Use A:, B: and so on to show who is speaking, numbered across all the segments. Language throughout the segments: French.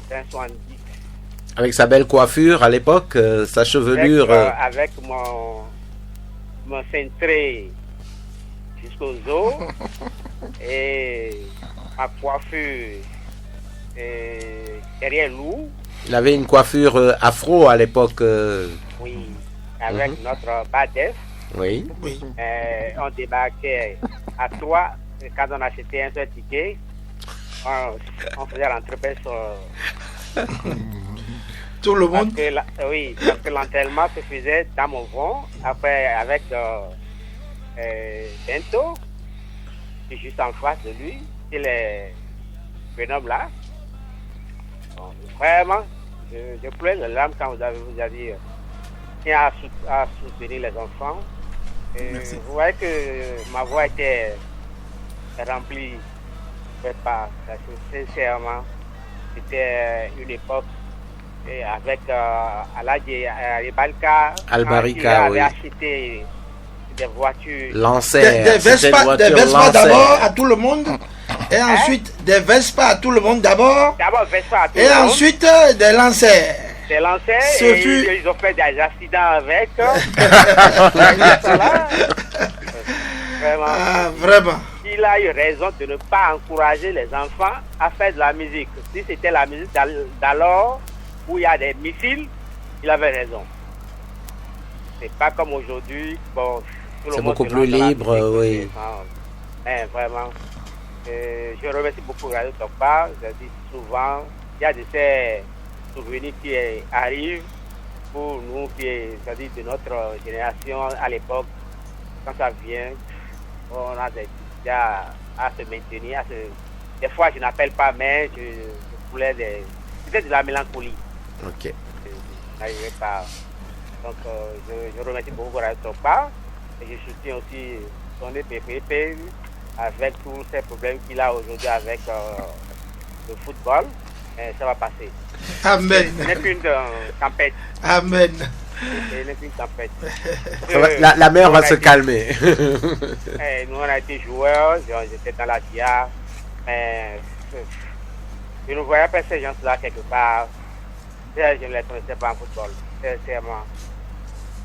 A: 70.
B: Avec sa belle coiffure à l'époque, sa chevelure.
A: Avec mon cintré jusqu'aux os et ma coiffure derrière loup.
B: Il avait une coiffure afro à l'époque.
A: Oui, avec notre badef.
B: Oui.
A: On débarquait à 3. Quand on achetait un seul ticket, on faisait rentrer sur
C: tout le monde.
A: Oui, parce que l'entraînement se faisait dans mon vent, après avec Bento, qui est juste en face de lui, il est bonhomme là. Bon, vraiment, je pleure les larmes quand vous avez dit tiens à soutenir les enfants. Vous voyez que ma voix était remplie de pas, parce que sincèrement, c'était une époque avec
B: Albarika,
A: avait acheté des voitures.
B: Lancer.
C: Des Vespa d'abord à tout le monde. Et ensuite, des Vespa à tout le monde d'abord.
A: D'abord Vespa à tout
C: et
A: le monde.
C: Ensuite, des lancers.
A: Des lancers. Ils ont fait des accidents avec. Vraiment.
C: Ah, vraiment.
A: Il a eu raison de ne pas encourager les enfants à faire de la musique. Si c'était la musique d'alors, où il y a des missiles, il avait raison. C'est pas comme aujourd'hui. Bon,
B: c'est beaucoup plus libre, oui.
A: Mais vraiment, je remercie beaucoup Radio Tokpa. Je dis souvent, il y a de ces souvenirs qui arrivent pour nous, c'est-à-dire de notre génération à l'époque. Quand ça vient, on a déjà à se maintenir. Des fois, je n'appelle pas, mais je voulais c'était de la mélancolie.
B: Ok.
A: N'arrivais pas. Donc, je remercie beaucoup Radio Tokpa et je soutiens aussi son EPP avec tous ces problèmes qu'il a aujourd'hui avec le football. Et ça va passer.
C: Amen.
A: Ce n'est plus une tempête.
C: Amen.
A: Ce n'est plus une tempête.
B: La mer va se calmer.
A: Nous, on a été joueurs, j'étais dans la DIA, mais je ne voyais pas ces gens-là quelque part. Je ne les connaissais pas en football, sincèrement.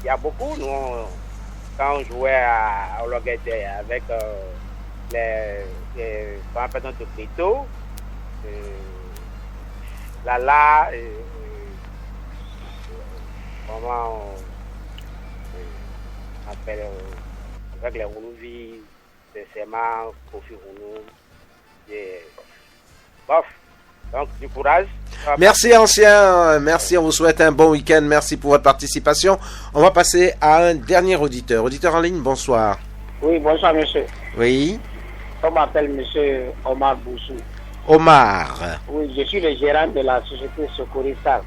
A: Il y a beaucoup, nous, quand on jouait à Ologede avec les représentants de Brito, Lala, comment on appelle, avec les Roulouvi, sincèrement, Kofi Rounou, bof. Donc, du courage.
B: Merci, ancien. Merci, on vous souhaite un bon week-end. Merci pour votre participation. On va passer à un dernier auditeur. Auditeur en ligne, bonsoir.
D: Oui, bonsoir, monsieur.
B: Oui.
D: On m'appelle monsieur Omar Boussou.
B: Omar.
D: Oui, je suis le gérant de la société Socorisal.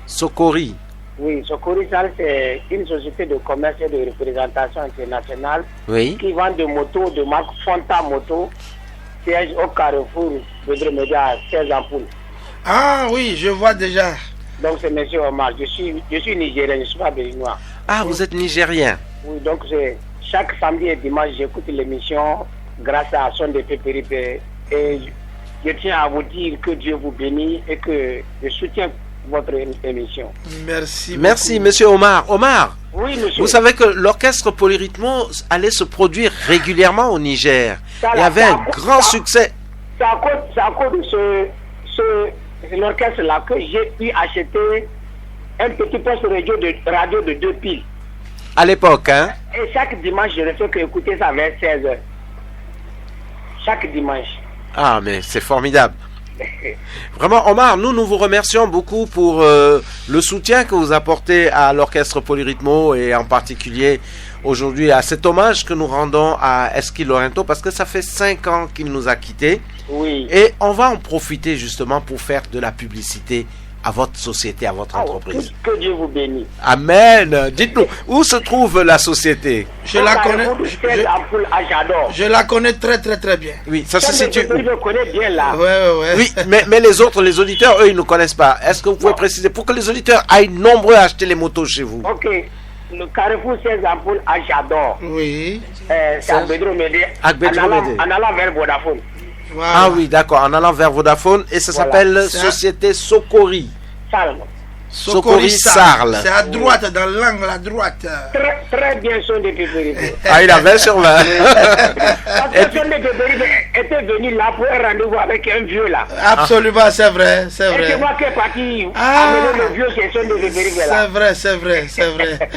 B: Socori.
D: Oui, Socorisal, c'est une société de commerce et de représentation internationale qui vend des motos de marque Fonta Moto, siège au Carrefour de Bremédia à 16 ampoules.
C: Ah oui, je vois déjà.
D: Donc c'est monsieur Omar, je suis nigérien, je ne suis pas béninois.
B: Ah, vous êtes nigérien.
D: Oui, donc chaque samedi et dimanche, j'écoute l'émission grâce à Son de Pépéripé. Et je tiens à vous dire que Dieu vous bénit et que je soutiens votre émission.
C: Merci.
B: Merci, monsieur Omar. Omar,
D: oui, monsieur.
B: Vous savez que l'orchestre Polyrythmo allait se produire régulièrement au Niger. Il y avait un grand succès.
D: C'est à cause de l'orchestre-là que j'ai pu acheter un petit poste radio de 2 piles.
B: À l'époque, hein?
D: Et chaque dimanche, je ne fais qu'écouter ça vers 16h. Chaque dimanche.
B: Ah, mais c'est formidable. Vraiment, Omar, nous vous remercions beaucoup pour le soutien que vous apportez à l'orchestre Polyrythmo et en particulier aujourd'hui à cet hommage que nous rendons à Eski Lorento parce que ça fait 5 ans qu'il nous a quittés.
D: Oui.
B: Et on va en profiter justement pour faire de la publicité à votre société, à votre entreprise.
D: Que Dieu vous bénisse.
B: Amen. Dites-nous, où se trouve la société?
C: Je la connais. Je la connais très très très bien.
B: Oui, ça se situe où?
D: Je le connais bien là.
C: Ouais.
B: Oui, mais les autres, les auditeurs, eux, ils ne connaissent pas. Est-ce que vous pouvez préciser pour que les auditeurs aillent nombreux à acheter les motos chez vous?
D: Ok. Le Carrefour 16 ampoules à Jador.
C: Oui.
D: C'est à Bedromédé.
B: À Bedromédé.
D: En allant vers Vodafone.
C: Voilà.
B: Ah oui, d'accord, en allant vers Vodafone, et ça
D: Voilà.
B: s'appelle
C: Ça.
B: Société Sokori.
D: Sarl.
B: Sokori Sarl.
C: C'est à droite, dans l'angle à droite.
D: Très, très bien son de Pépéribé.
B: Ah, il a 20 sur 20.
D: Parce que son de Pépéribé était venu là pour un rendez-vous avec un vieux là.
C: Absolument, c'est vrai, c'est
D: Et c'est
C: vrai.
D: moi qui est parti
C: Ah.
D: amener le vieux chez son de Pépéribé là.
C: C'est vrai, c'est vrai, c'est vrai.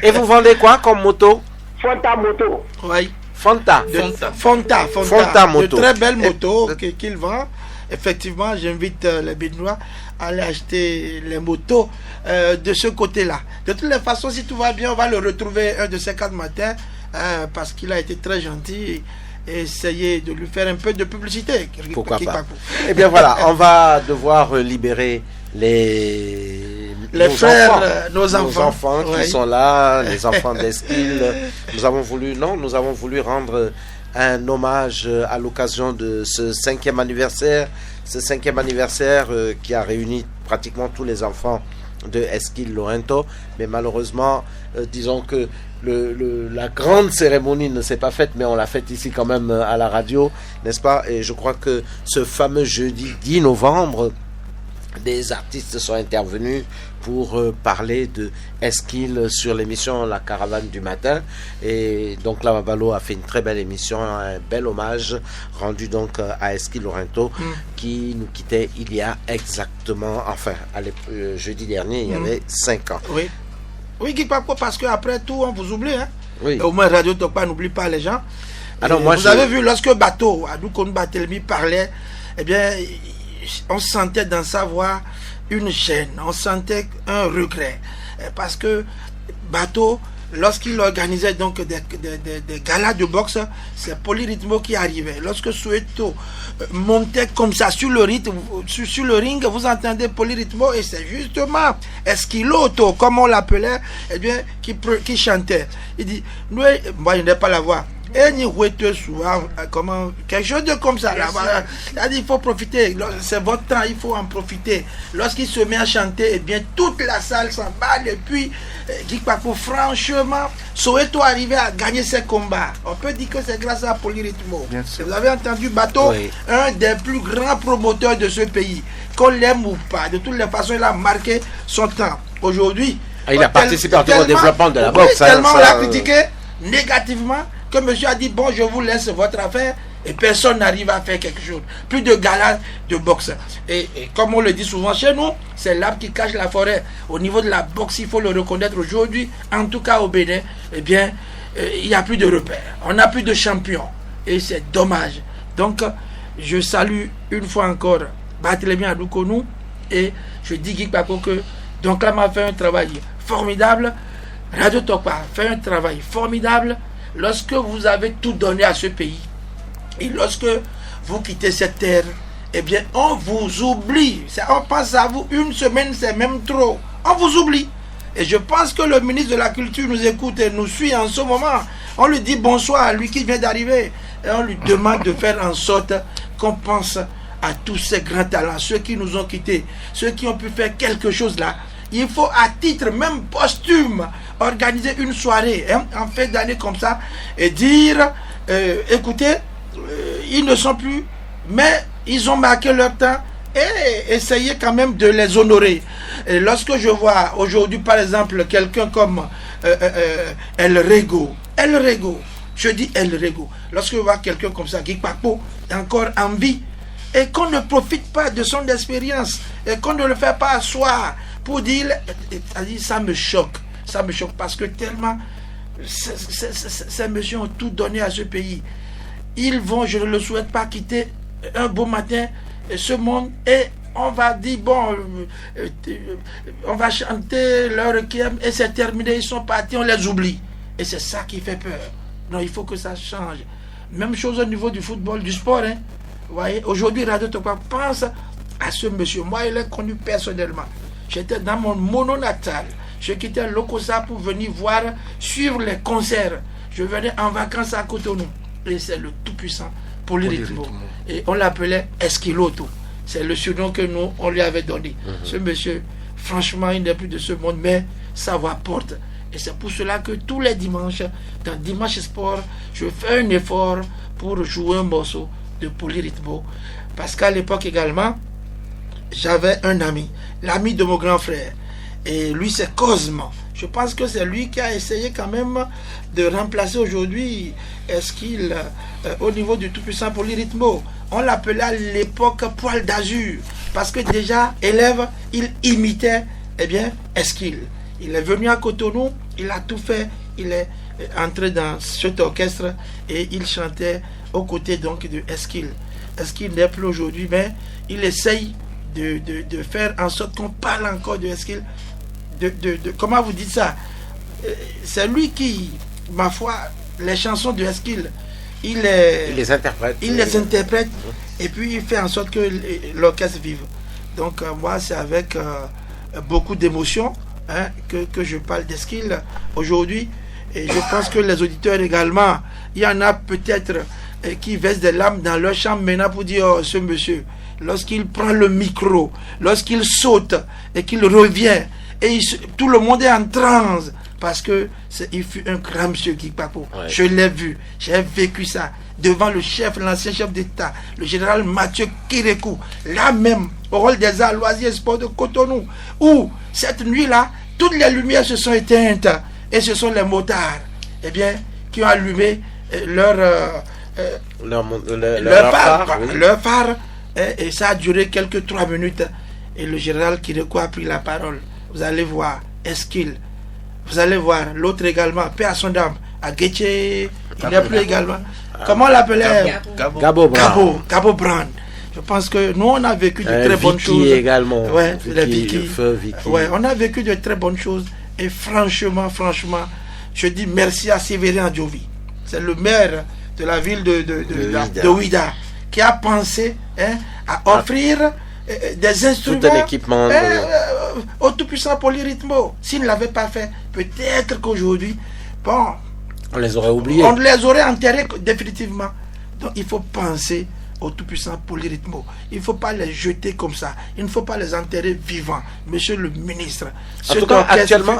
B: Et vous vendez quoi comme moto?
D: Fonta Moto.
C: Oui.
B: Fanta.
C: Fonta
B: moto.
C: De très belles
B: Et-
C: motos qu'il vend. Effectivement, j'invite les Béninois à aller acheter les motos de ce côté-là. De toutes les façons, si tout va bien, on va le retrouver un de ces 4 matins parce qu'il a été très gentil et essayer de lui faire un peu de publicité.
B: Pourquoi pas. Eh bien voilà, on va devoir libérer nos
C: frères,
B: enfants.
C: nos enfants.
B: Qui
C: Oui.
B: sont là, les enfants d'Esquile. Nous avons voulu rendre un hommage à l'occasion de ce 5e anniversaire. Ce 5e anniversaire qui a réuni pratiquement tous les enfants de Esquile Lorento. Mais malheureusement, disons que la grande cérémonie ne s'est pas faite, mais on l'a faite ici quand même à la radio, n'est-ce pas? Et je crois que ce fameux jeudi 10 novembre, des artistes sont intervenus pour parler de Esquile sur l'émission La Caravane du matin. Et donc Lama Balo a fait une très belle émission, un bel hommage rendu donc à Esquile Lorento qui nous quittait il y a exactement, jeudi dernier, il y avait 5 ans.
C: Oui. Oui, Guy Paco, parce qu'après tout, on vous oublie. Hein?
B: Oui.
C: Au moins, Radio Tokpa n'oublie pas les gens.
B: Alors, moi,
C: vous avez vu, lorsque Bateau, Adoukoun Batelmi parlait, eh bien, on sentait dans sa voix une gêne, on sentait un regret. Parce que Bateau, lorsqu'il organisait donc des galas de boxe, c'est Polyrythmo qui arrivait. Lorsque Soweto montait comme ça sur le rythme, sur le ring, vous entendez Polyrythmo et c'est justement Esquiloto, comme on l'appelait, eh bien, qui chantait. Il dit, nous, moi je n'ai pas la voix. Et ni souvent, comment, quelque chose de comme ça. Là, il faut profiter. C'est votre temps, il faut en profiter. Lorsqu'il se met à chanter, eh bien, toute la salle s'emballe. Et puis, Guy Paco, franchement, Soweto arrivait à gagner ses combats. On peut dire que c'est grâce à Polyrythmo. Vous avez entendu Bateau,
B: oui.
C: Un des plus grands promoteurs de ce pays. Qu'on l'aime ou pas, de toutes les façons, il a marqué son temps. Aujourd'hui,
B: il a participé au développement de la boxe.
C: Tellement on l'a critiqué négativement que monsieur a dit bon, je vous laisse votre affaire et personne n'arrive à faire quelque chose. Plus de galas de boxe. Et comme on le dit souvent chez nous, c'est l'arbre qui cache la forêt. Au niveau de la boxe, il faut le reconnaître aujourd'hui, en tout cas au Bénin, eh bien, il n'y a plus de repères. On n'a plus de champions. Et c'est dommage. Donc, je salue une fois encore Barthélémy Adoukonou et je dis Guy Paco que donc là m'a fait un travail formidable. Radio Tokpa fait un travail formidable. Lorsque vous avez tout donné à ce pays et lorsque vous quittez cette terre, eh bien, on vous oublie. On pense à vous une semaine, c'est même trop. On vous oublie. Et je pense que le ministre de la Culture nous écoute et nous suit en ce moment. On lui dit bonsoir à lui qui vient d'arriver. Et on lui demande de faire en sorte qu'on pense à tous ces grands talents, ceux qui nous ont quittés, ceux qui ont pu faire quelque chose là. Il faut à titre même posthume organiser une soirée en fin d'année comme ça et dire écoutez, ils ne sont plus, mais ils ont marqué leur temps et essayer quand même de les honorer. Et lorsque je vois aujourd'hui par exemple quelqu'un comme El Rego, je dis El Rego, lorsque je vois quelqu'un comme ça, Guy Paco, encore en vie, et qu'on ne profite pas de son expérience, et qu'on ne le fait pas asseoir pour dire, ça me choque parce que tellement ces messieurs ont tout donné à ce pays. Ils vont, je ne le souhaite pas, quitter un beau matin ce monde et on va dire bon, on va chanter leur requiem et c'est terminé, ils sont partis, on les oublie. Et c'est ça qui fait peur. Non, il faut que ça change. Même chose au niveau du football, du sport. Vous voyez, aujourd'hui, Radio Tokpa pense à ce monsieur. Moi, il est connu personnellement. J'étais dans mon mononatal. Je quittais Lokosa pour venir suivre les concerts. Je venais en vacances à Cotonou. Et c'est le tout-puissant Polyrythmo. Et on l'appelait Esquiloto. C'est le surnom que nous, on lui avait donné. Ce monsieur, franchement, il n'est plus de ce monde, mais sa voix porte. Et c'est pour cela que tous les dimanches, dans Dimanche Sport, je fais un effort pour jouer un morceau de Polyrythmo. Parce qu'à l'époque également, j'avais un ami, l'ami de mon grand frère. Et lui, c'est Cosme. Je pense que c'est lui qui a essayé quand même de remplacer aujourd'hui Eskil au niveau du tout-puissant Polyrythmo. On l'appelait à l'époque Poil d'Azur. Parce que déjà, élève, il imitait Eskil. Il est venu à Cotonou, il a tout fait. Il est entré dans cet orchestre et il chantait aux côtés donc de Eskil. Eskil n'est plus aujourd'hui, mais il essaye de faire en sorte qu'on parle encore de Eskil. Comment vous dites ça? C'est lui qui, ma foi, les chansons de Eskil, il les interprète et puis il fait en sorte que l'orchestre vive. Donc moi, c'est avec beaucoup d'émotion que je parle d'Eskil aujourd'hui. Et je pense que les auditeurs également, il y en a peut-être qui versent des larmes dans leur chambre maintenant pour dire oh, ce monsieur, lorsqu'il prend le micro, lorsqu'il saute et qu'il revient, et tout le monde est en transe parce que il fut un grand monsieur Guipapo. Ouais. Je l'ai vu, j'ai vécu ça devant le chef, l'ancien chef d'État, le général Mathieu Kérékou, là même au rôle des arts, loisirs et sports de Cotonou, où cette nuit-là, toutes les lumières se sont éteintes. Et ce sont les motards qui ont allumé leur phare. Et ça a duré quelques 3 minutes. Et le général Kireko a pris la parole. Vous allez voir Eskil. Vous allez voir l'autre également, paix à son âme, à Guéché. Il n'est plus également. Comment on l'appelait?
B: Gabo
C: Brand. Je pense que nous, on a vécu de très bonnes choses.
B: Également.
C: Ouais,
B: Vicky.
C: Ouais, on a vécu de très bonnes choses. Et franchement, je dis merci à Séverin Diovi. C'est le maire de la ville de Ouida qui a pensé à offrir des instruments
B: tout un équipement
C: au tout-puissant Polyrythmo. S'il ne l'avait pas fait, peut-être qu'aujourd'hui,
B: on les aurait oubliés.
C: On les aurait enterrés définitivement. Donc il faut penser au tout-puissant Polyrythmo. Il ne faut pas les jeter comme ça. Il ne faut pas les enterrer vivants. Monsieur le ministre.
B: En tout cas, actuellement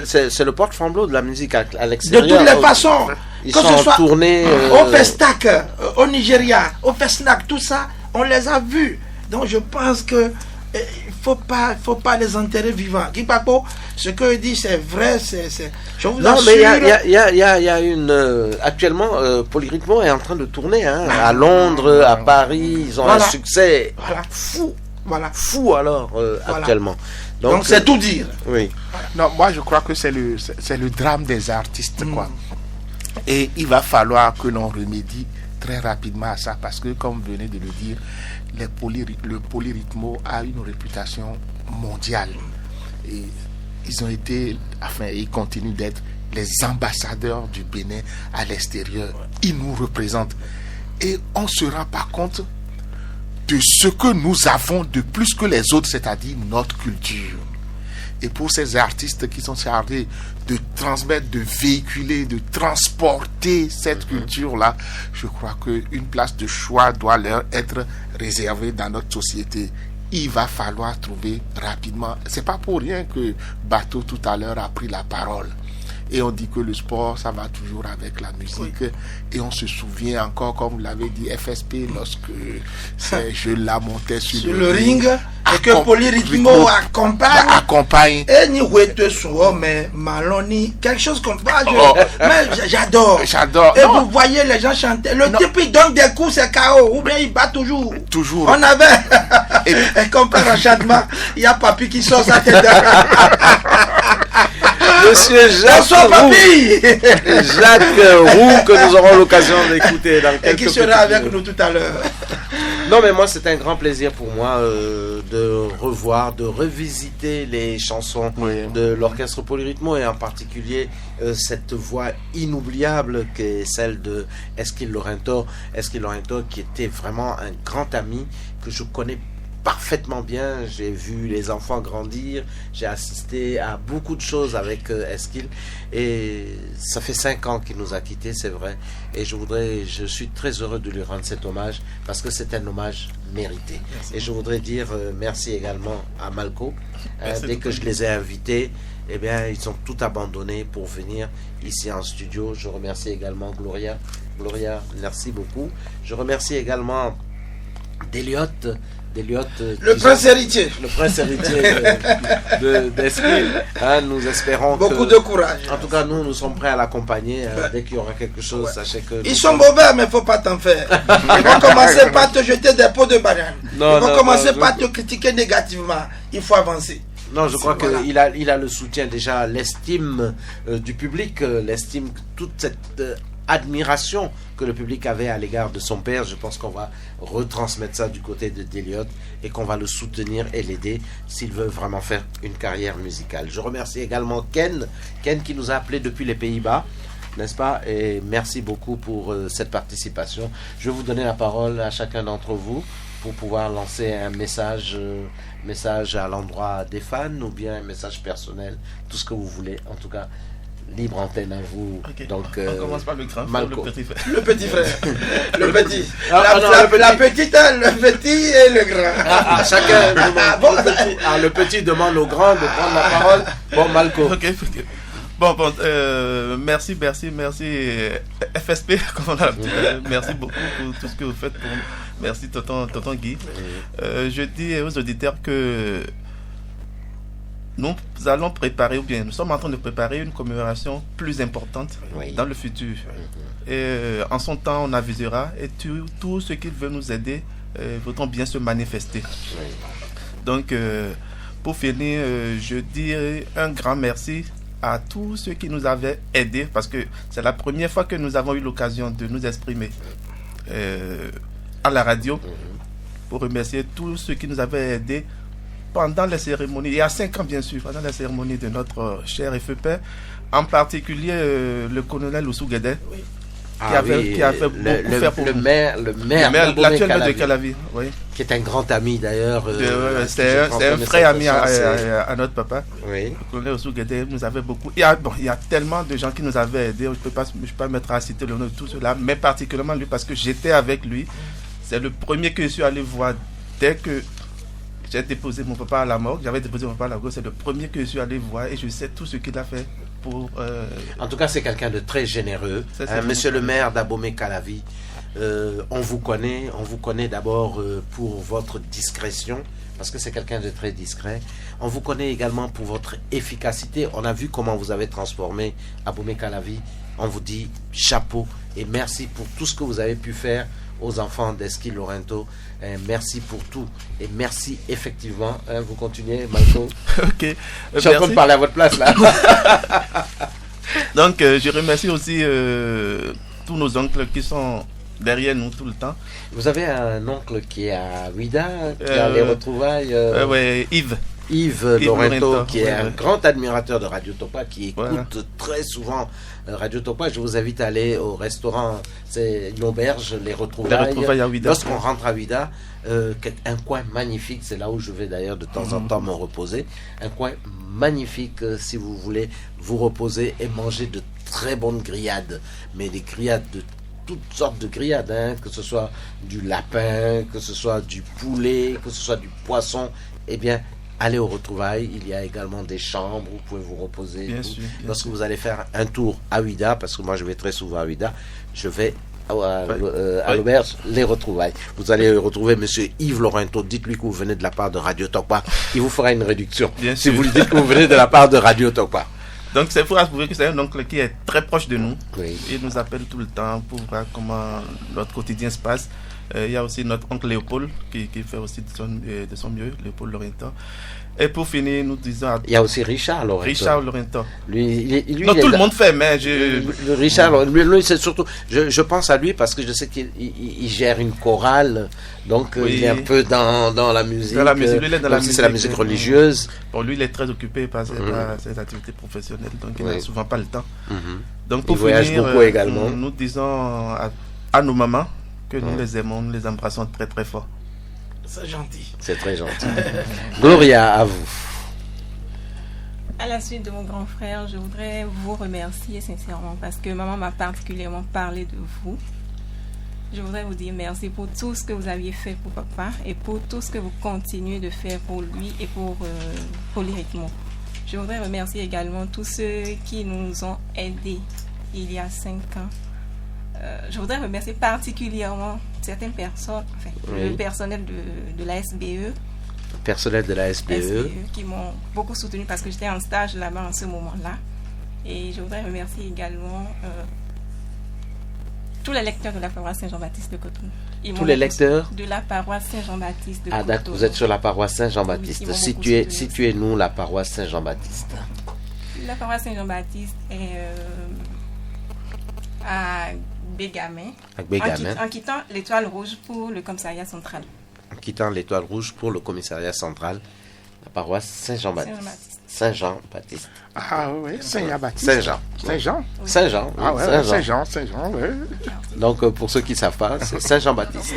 B: c'est le porte-flambeau de la musique à l'extérieur.
C: De toutes les façons.
B: Ils sont en tournée.
C: Au Festac, au Nigeria, au Fesnac, tout ça, on les a vus. Donc je pense que il faut pas les enterrer vivants. Guipapo, ce que dit c'est vrai, je vous assure.
B: Non, mais il y a une actuellement Polyrythmo est en train de tourner à Londres, à Paris, ils ont un succès fou.
C: Voilà.
B: Fou alors actuellement.
C: Donc c'est tout dire.
B: Oui.
E: Non, moi je crois que c'est le drame des artistes quoi. Et il va falloir que l'on remédie très rapidement à ça parce que comme vous venez de le dire, le Polyrythmo a une réputation mondiale et ils ont été, ils continuent d'être les ambassadeurs du Bénin à l'extérieur. Ils nous représentent et on ne se rend pas compte de ce que nous avons de plus que les autres, c'est-à-dire notre culture. Et pour ces artistes qui sont chargés de transmettre, de véhiculer, de transporter cette culture-là, je crois qu'une place de choix doit leur être réservée dans notre société. Il va falloir trouver rapidement. C'est pas pour rien que Bateau tout à l'heure a pris la parole. Et on dit que le sport, ça va toujours avec la musique. Oui. Et on se souvient encore, comme vous l'avez dit, FSP, lorsque je la montais sur
C: le ring, et que Polyrythmo accompagne. Et ni Wete Soho, mais Maloni, quelque chose comme ça. Mais j'adore. Et vous voyez les gens chanter. Le type, il donne des coups, c'est KO. Ou bien il bat toujours.
E: Toujours.
C: On avait. Et comme par enchantement, il y a Papi qui sort sa tête.
B: Monsieur Jacques Roux, que nous aurons l'occasion d'écouter dans quelques minutes.
C: Et qui sera avec nous tout à l'heure.
B: Non, mais moi, c'est un grand plaisir pour moi de revoir, de revisiter les chansons de l'orchestre Polyrythmo et en particulier cette voix inoubliable qui est celle de Eskil Laurento. Eskil Laurento qui était vraiment un grand ami que je connais parfaitement bien. J'ai vu les enfants grandir, j'ai assisté à beaucoup de choses avec Eskil et ça fait 5 ans qu'il nous a quittés, c'est vrai, et je suis très heureux de lui rendre cet hommage parce que c'est un hommage mérité. Merci. Et je voudrais dire merci également à Malco. Dès que je les ai invités, ils ont tout abandonné pour venir ici en studio. Je remercie également Gloria Gloria, merci beaucoup. Je remercie également d'Eliott,
C: le prince héritier.
B: Le prince héritier d'Esquil. Nous espérons
C: beaucoup de courage.
B: En tout cas, nous sommes prêts à l'accompagner. Dès qu'il y aura quelque chose, sachez que...
C: Ils sont mauvais, mais il ne faut pas t'en faire. Ils vont commencer par te jeter des pots de banane. Ils vont commencer par te critiquer négativement. Il faut avancer.
B: Non, je crois qu'il a le soutien déjà, l'estime du public, l'estime, toute cette admiration que le public avait à l'égard de son père. Je pense qu'on va retransmettre ça du côté d'Eliott et qu'on va le soutenir et l'aider s'il veut vraiment faire une carrière musicale. Je remercie également Ken qui nous a appelé depuis les Pays-Bas, n'est-ce pas? Et merci beaucoup pour cette participation. Je vais vous donner la parole à chacun d'entre vous pour pouvoir lancer un message à l'endroit des fans ou bien un message personnel, tout ce que vous voulez. En tout cas, libre antenne à vous.
F: Okay.
B: Donc,
F: on commence par le grand
B: frère,
F: le petit frère.
C: Le petit frère. Le petit. La petite, le petit et le grand.
B: Chacun demande. Le petit demande au grand de prendre la parole. Bon, Malco.
F: Okay. Bon, merci FSP, comme on a merci beaucoup pour tout ce que vous faites pour nous. Merci tonton Guy. Je dis aux auditeurs que nous allons préparer, ou bien nous sommes en train de préparer une commémoration plus importante dans le futur. Et en son temps, on avisera et tous ceux qui veulent nous aider voudront bien se manifester. Donc, pour finir, je dis un grand merci à tous ceux qui nous avaient aidés, parce que c'est la première fois que nous avons eu l'occasion de nous exprimer à la radio, pour remercier tous ceux qui nous avaient aidés pendant les cérémonies, il y a 5 ans bien sûr, pendant les cérémonies de notre cher FEP, en particulier le colonel Oussou Guédé, qui a fait beaucoup faire pour
B: le maire
F: l'actuel maire de Calavi,
B: qui est un grand ami d'ailleurs.
F: C'est un frère ami à notre papa.
B: Oui.
F: Le colonel Oussou Guédé nous avait beaucoup. Il y a tellement de gens qui nous avaient aidés, je ne peux pas mettre à citer le nom de tout cela, mais particulièrement lui, parce que j'étais avec lui. C'est le premier que je suis allé voir dès que j'ai déposé mon papa à la morgue. J'avais déposé mon papa à la morgue. C'est le premier que je suis allé voir et je sais tout ce qu'il a fait pour...
B: En tout cas, c'est quelqu'un de très généreux. Monsieur le maire d'Abomey-Calavi, on vous connaît d'abord pour votre discrétion, parce que c'est quelqu'un de très discret. On vous connaît également pour votre efficacité. On a vu comment vous avez transformé Abomey-Calavi. On vous dit chapeau et merci pour tout ce que vous avez pu faire aux enfants d'Esquil Lorento. Merci pour tout et merci effectivement. Vous continuez, Malco.
F: Ok.
B: Je suis en train de parler à votre place là.
F: Donc je remercie aussi tous nos oncles qui sont derrière nous tout le temps.
B: Vous avez un oncle qui est à Ouida, qui a les retrouvailles.
F: Oui,
B: Yves Lorento, qui est un grand admirateur de Radio Topa, qui écoute très souvent Radio Topa. Je vous invite à aller au restaurant, c'est une auberge, les retrouvailles
F: à Ouida.
B: Lorsqu'on rentre à Ouida, un coin magnifique, c'est là où je vais d'ailleurs de temps en temps me reposer. Un coin magnifique si vous voulez vous reposer et manger de très bonnes grillades, mais des grillades de toutes sortes de grillades, que ce soit du lapin, que ce soit du poulet, que ce soit du poisson. Eh bien, allez aux retrouvailles, il y a également des chambres, vous pouvez vous reposer.
F: Bien sûr.
B: Lorsque vous allez faire un tour à Ouida, parce que moi je vais très souvent à Ouida, je vais à l'auberge, les retrouvailles. Vous allez retrouver monsieur Yves Lorento, dites-lui que vous venez de la part de Radio Topa, il vous fera une réduction.
F: Bien
B: si
F: sûr.
B: vous lui dites que vous venez de la part de Radio Topa.
F: Donc c'est pour prouver que c'est un oncle qui est très proche de nous.
B: Oui.
F: Il nous appelle tout le temps pour voir comment notre quotidien se passe. Il y a aussi notre oncle Léopold qui fait aussi de son mieux, Léopold Lorento. Et pour finir, nous disons...
B: Il y a aussi Richard Lorento.
F: Richard Lorento.
B: Lui,
F: non, tout le monde fait, mais
B: Richard, lui c'est surtout... Je pense à lui parce que je sais qu'il gère une chorale, donc il est un peu dans la musique.
F: Dans la musique, lui, il est dans la musique.
B: C'est la musique religieuse.
F: Bon, lui, il est très occupé par ses activités professionnelles, donc il n'a souvent pas le temps. Donc
B: il voyage beaucoup également.
F: Nous disons à nos mamans que nous les aimons, nous les embrassons très très fort.
C: C'est gentil.
B: C'est très gentil. Gloria, à vous.
G: À la suite de mon grand frère, je voudrais vous remercier sincèrement parce que maman m'a particulièrement parlé de vous. Je voudrais vous dire merci pour tout ce que vous aviez fait pour papa et pour tout ce que vous continuez de faire pour lui et pour Polyrythmo. Je voudrais remercier également tous ceux qui nous ont aidés il y a 5 ans Je voudrais remercier particulièrement certaines personnes,
B: Oui.
G: le personnel de la SBE,
B: Personnel de la SBE.
G: qui m'ont beaucoup soutenu parce que j'étais en stage là-bas en ce moment-là. Et je voudrais remercier également tous les lecteurs de la paroisse Saint-Jean-Baptiste de Cotonou.
B: Tous les lecteurs
G: de la paroisse Saint-Jean-Baptiste de
B: Ah,
G: Cotonou.
B: d'accord, vous êtes sur la paroisse Saint-Jean-Baptiste.
G: Oui, ils m'ont beaucoup soutenu.
B: Situez-nous la paroisse Saint-Jean-Baptiste.
G: La paroisse Saint-Jean-Baptiste est à Bégamin.
B: À Bégamin.
G: En quittant l'Étoile Rouge pour le commissariat central.
B: En quittant l'Étoile Rouge pour le commissariat central, la paroisse Saint-Jean-Baptiste.
G: Saint-Jean-Baptiste.
B: Saint-Jean-Baptiste.
E: Ah oui, Saint-Jean-Baptiste.
B: Saint-Jean.
E: Saint-Jean.
B: Saint-Jean.
E: Ah ouais,
B: Saint-Jean.
E: Saint-Jean, ouais.
B: Donc, pour ceux qui ne savent pas, c'est Saint-Jean-Baptiste.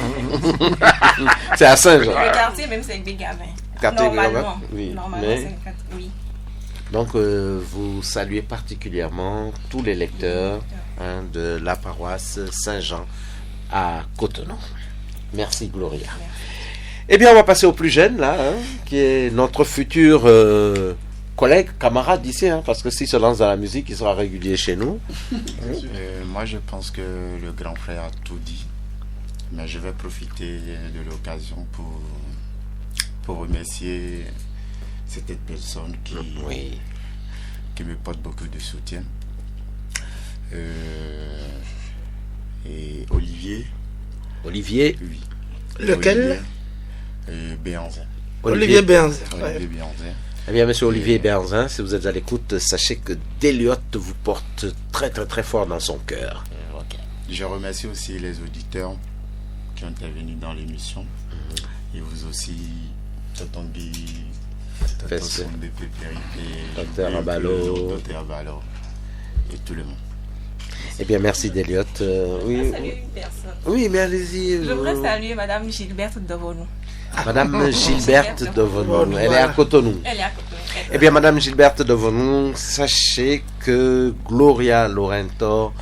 B: C'est à Saint-Jean.
G: Le quartier même, c'est Bégamin.
B: Quartier
G: Normalement.
B: Bégamin, oui.
G: Normalement,
B: Mais-
G: c'est le quartier, oui.
B: Donc, vous saluez particulièrement tous les lecteurs de la paroisse Saint-Jean à Cotonou. Merci, Gloria. Eh bien, on va passer au plus jeune, là, qui est notre futur collègue, camarade d'ici, parce que s'il se lance dans la musique, il sera régulier chez nous.
H: Moi, je pense que le grand frère a tout dit, mais je vais profiter de l'occasion pour remercier cette personne
B: Oui.
H: qui me porte beaucoup de soutien. Et Olivier.
B: Olivier.
H: Oui.
C: Lequel?
H: Olivier, Béanzin.
C: Olivier Benz.
H: Olivier Béanzin.
B: Eh bien, monsieur Olivier Bernzin, si vous êtes à l'écoute, sachez que Deliotte vous porte très, très, très fort dans son cœur.
H: Je remercie aussi les auditeurs qui ont intervenu dans l'émission. Et vous aussi, Tonton Guy, Tonton
B: Fesse.
H: Sondé Pépérité,
B: Dr. Abalo.
H: Dr. Abalo et tout le monde.
B: Eh bien, merci Deliotte.
G: Je
B: Oui,
G: voudrais saluer une personne.
B: oui, mais allez-y.
G: Je voudrais saluer Madame Gilberte Dovonou.
B: Madame Gilberte Dovonou, elle est à Cotonou.
G: Elle est à Cotonou.
B: Eh bien, Madame Gilberte Dovonou, sachez que Gloria Laurentor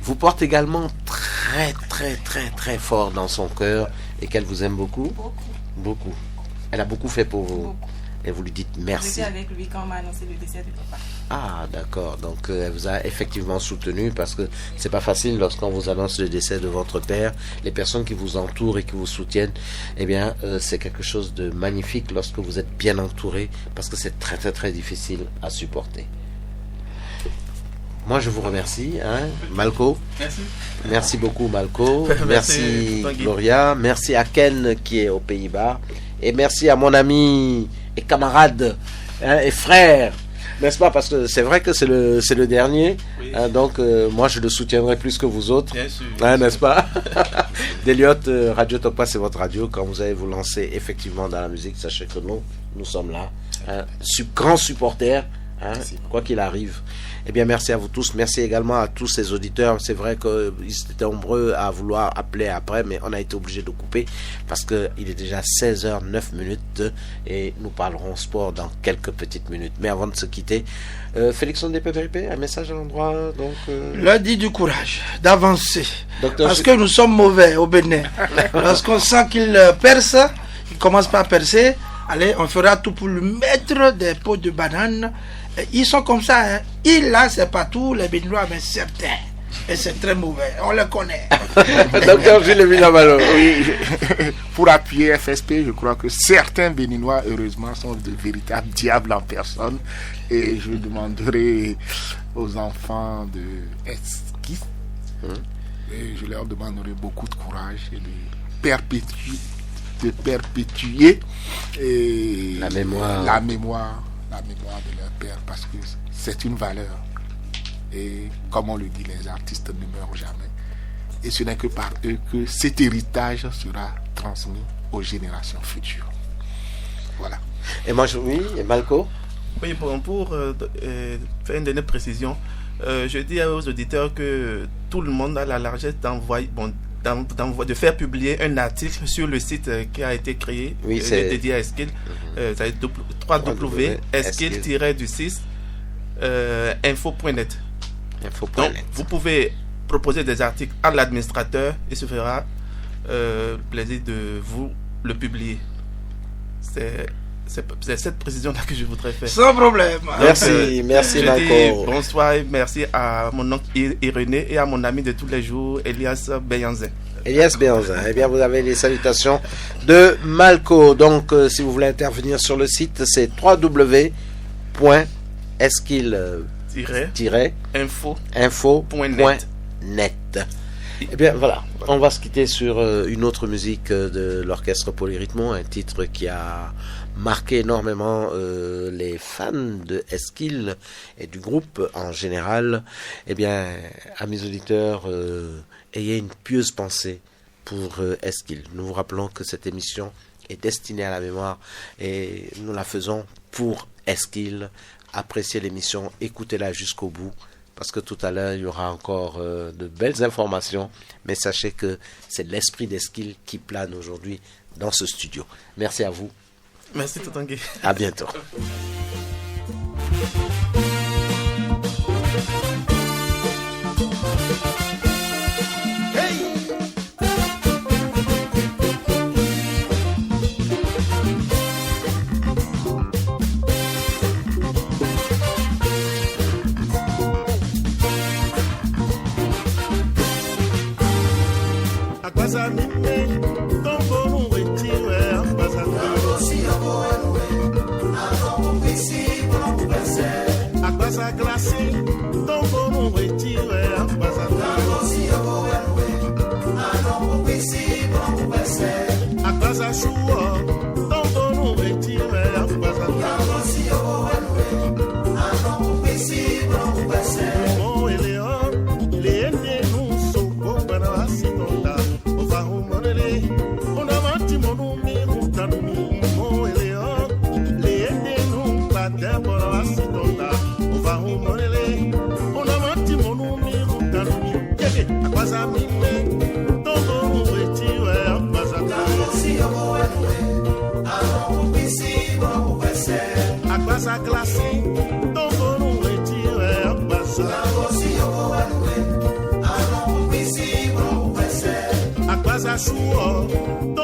B: vous porte également très, très, très, très fort dans son cœur et qu'elle vous aime beaucoup.
G: Beaucoup.
B: Beaucoup. Elle a beaucoup fait pour vous.
G: Beaucoup.
B: Et vous lui dites merci.
G: J'étais avec lui quand on m'a annoncé le décès de papa.
B: Ah, d'accord. Donc, elle vous a effectivement soutenu parce que c'est pas facile lorsqu'on vous annonce le décès de votre père. Les personnes qui vous entourent et qui vous soutiennent, eh bien, c'est quelque chose de magnifique lorsque vous êtes bien entouré parce que c'est très, très, très difficile à supporter. Moi, je vous remercie, Malco.
F: Merci.
B: Merci beaucoup, Malco.
F: Merci,
B: Merci,
F: Tanguy.
B: Gloria. Merci à Ken qui est aux Pays-Bas. Et merci à mon ami et camarade et frère, n'est-ce pas? Parce que c'est vrai que c'est le dernier.
F: Oui.
B: Donc, moi, je le soutiendrai plus que vous autres.
F: Bien sûr.
B: N'est-ce pas? Deliotte, Radio Tokpa, c'est votre radio. Quand vous allez vous lancer effectivement dans la musique, sachez que nous sommes là. Grands supporters, quoi qu'il arrive. Eh bien, merci à vous tous. Merci également à tous ces auditeurs. C'est vrai qu'ils étaient nombreux à vouloir appeler après, mais on a été obligé de couper parce qu'il est déjà 16h09 et nous parlerons sport dans quelques petites minutes. Mais avant de se quitter, Félix Ondé-Pépéripé, un message à l'endroit. Donc,
C: Leur dit du courage, d'avancer.
B: Docteur
C: Parce que nous sommes mauvais au Bénin. Lorsqu'on sent qu'il perce, il commence par percer. Allez, on fera tout pour lui mettre des pots de banane. Et ils sont comme ça. Hein. Il là, c'est pas tous les Béninois, mais certains. Et c'est très mauvais. On les connaît.
B: Docteur Gilles Minamalo.
E: Oui, pour appuyer FSP, je crois que certains Béninois, heureusement, sont de véritables diables en personne. Et je demanderai aux enfants de Esquisse, et je leur demanderai beaucoup de courage et de perpétuer et
B: La mémoire
E: de leur père, parce que c'est une valeur. Et comme on le dit, les artistes ne meurent jamais. Et ce n'est que par eux que cet héritage sera transmis aux générations futures. Voilà.
B: Et moi, oui, et Malco.
F: Oui, bon, pour faire une dernière précision, je dis aux auditeurs que tout le monde a la largesse d'envoyer, de faire publier un article sur le site qui a été créé,
B: Oui, c'est
F: dédié à Eskil, www.eskil-du6 info.net. Donc, vous pouvez proposer des articles à l'administrateur et se fera plaisir de vous le publier. c'est cette précision-là que je voudrais faire.
C: Sans problème.
B: Merci, merci
F: je
B: Malco.
F: dis bonsoir et merci à mon oncle Irénée et à mon ami de tous les jours, Elias Beyanzin.
B: Elias Béanzin, eh bien vous avez les salutations de Malco. Donc si vous voulez intervenir sur le site, c'est www.esquil-info.net. Eh bien voilà, on va se quitter sur une autre musique de l'orchestre Polyrythmo, un titre qui a marqué énormément les fans de Esquil et du groupe en général. Eh bien, amis auditeurs, ayez une pieuse pensée pour Esquil. Nous vous rappelons que cette émission est destinée à la mémoire et nous la faisons pour Esquil. Appréciez l'émission, écoutez-la jusqu'au bout. Parce que tout à l'heure, il y aura encore de belles informations. Mais sachez que c'est l'esprit d'Esquil qui plane aujourd'hui dans ce studio. Merci à vous.
F: Merci, Tonton Guy.
B: À bientôt.
I: Sure.